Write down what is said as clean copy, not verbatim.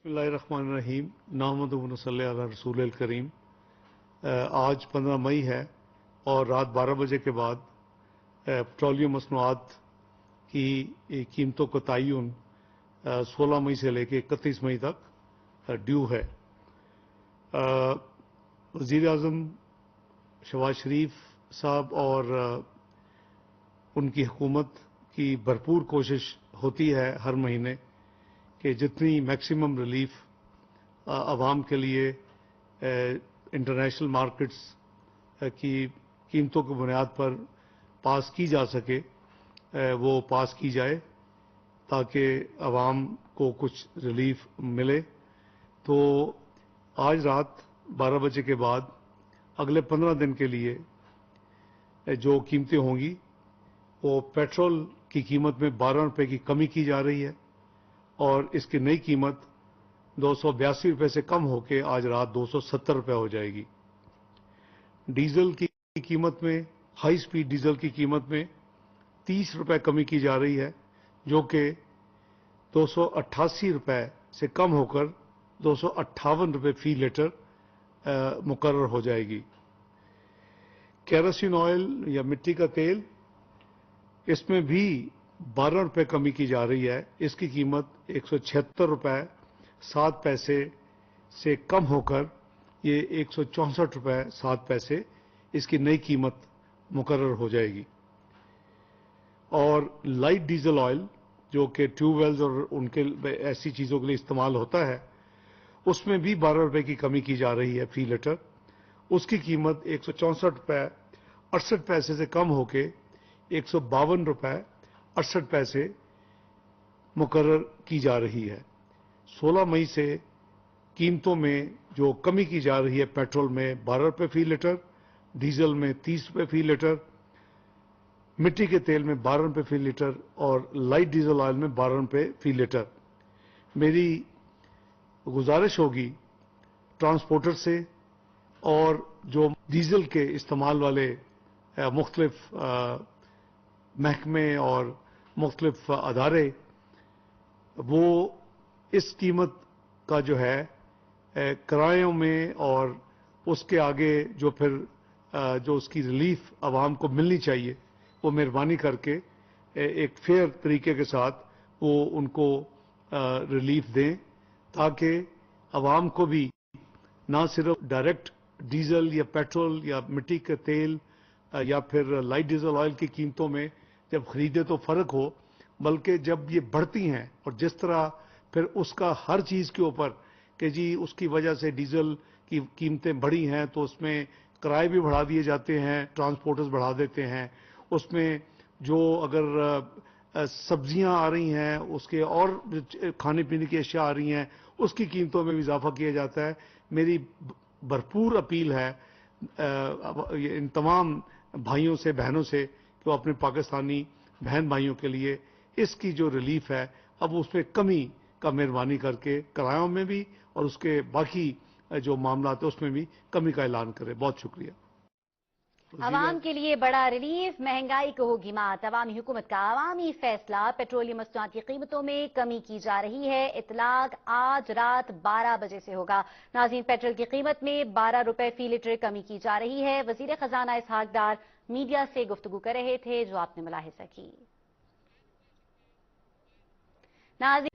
बिस्मिल्लाहिर्रहमानिर्रहीम नहमदुहु व नसल्ली अला रसूलिल करीम। आज 15 मई है और रात 12 बजे के बाद पेट्रोलियम मसनूआत की कीमतों का तयन 16 मई से लेकर 31 मई तक ड्यू है। वज़ीर आज़म शहबाज शरीफ साहब और उनकी हुकूमत की भरपूर कोशिश होती है हर महीने कि जितनी मैक्सिमम रिलीफ आवाम के लिए इंटरनेशनल मार्केट्स की कीमतों की बुनियाद पर पास की जा सके वो पास की जाए ताकि आवाम को कुछ रिलीफ मिले। तो आज रात 12 बजे के बाद अगले 15 दिन के लिए जो कीमतें होंगी वो पेट्रोल की कीमत में 12 रुपये की कमी की जा रही है और इसकी नई कीमत 282 रुपये से कम होकर आज रात 270 रुपये हो जाएगी। डीजल की कीमत में, हाई स्पीड डीजल की कीमत में 30 रुपये कमी की जा रही है जो कि 288 रुपये से कम होकर 258 रुपये फी लीटर मुकर्रर हो जाएगी। केरोसिन ऑयल या मिट्टी का तेल, इसमें भी 12 रुपये कमी की जा रही है। इसकी कीमत 176 रुपये 7 पैसे से कम होकर ये 164 रुपये 7 पैसे इसकी नई कीमत मुकर्रर हो जाएगी। और लाइट डीजल ऑयल जो कि ट्यूबवेल्स और उनके ऐसी चीज़ों के लिए इस्तेमाल होता है उसमें भी 12 रुपये की कमी की जा रही है फी लीटर। उसकी कीमत 164 रुपये 68 पैसे से कम होकर 152 रुपये 68 पैसे मुकर्रर की जा रही है। 16 मई से कीमतों में जो कमी की जा रही है पेट्रोल में 12 रुपये फी लीटर, डीजल में 30 रुपये फी लीटर, मिट्टी के तेल में 12 रुपये फी लीटर और लाइट डीजल ऑयल में 12 रुपये फी लीटर। मेरी गुजारिश होगी ट्रांसपोर्टर से और जो डीजल के इस्तेमाल वाले मुख्तलिफ महकमे और मुख्तलिफ अदारे, वो इस कीमत का जो है किरायों में और उसके आगे जो फिर जो उसकी रिलीफ आवाम को मिलनी चाहिए वो मेहरबानी करके एक फेयर तरीके के साथ वो उनको रिलीफ दें ताकि आवाम को भी ना सिर्फ डायरेक्ट डीजल या पेट्रोल या मिट्टी के तेल या फिर लाइट डीजल ऑयल की कीमतों में जब खरीदे तो फर्क हो, बल्कि जब ये बढ़ती हैं और जिस तरह फिर उसका हर चीज़ के ऊपर कि जी उसकी वजह से डीजल की कीमतें बढ़ी हैं तो उसमें किराए भी बढ़ा दिए जाते हैं, ट्रांसपोर्टर्स बढ़ा देते हैं, उसमें जो अगर सब्जियां आ रही हैं उसके और खाने पीने की अशिया आ रही हैं उसकी कीमतों में भी इजाफा किया जाता है। मेरी भरपूर अपील है इन तमाम भाइयों से, बहनों से कि वो अपने पाकिस्तानी बहन भाइयों के लिए इसकी जो रिलीफ है अब उसमें कमी का मेहरबानी करके किरायों में भी और उसके बाकी जो मामला है उसमें भी कमी का ऐलान करें। बहुत शुक्रिया। आवाम के लिए बड़ा रिलीफ, महंगाई को होगी मात। अवामी हुकूमत का अवामी फैसला, पेट्रोलियम मसनूआत की कीमतों में कमी की जा रही है। इतलाक आज रात 12 बजे से होगा। नाज़रीन, पेट्रोल की कीमत में 12 रुपए फी लीटर कमी की जा रही है। वजीर खजाना इसहाक डार मीडिया से गुफ्तगू कर रहे थे जो आपने मुलाहिजा की। नाज़रीन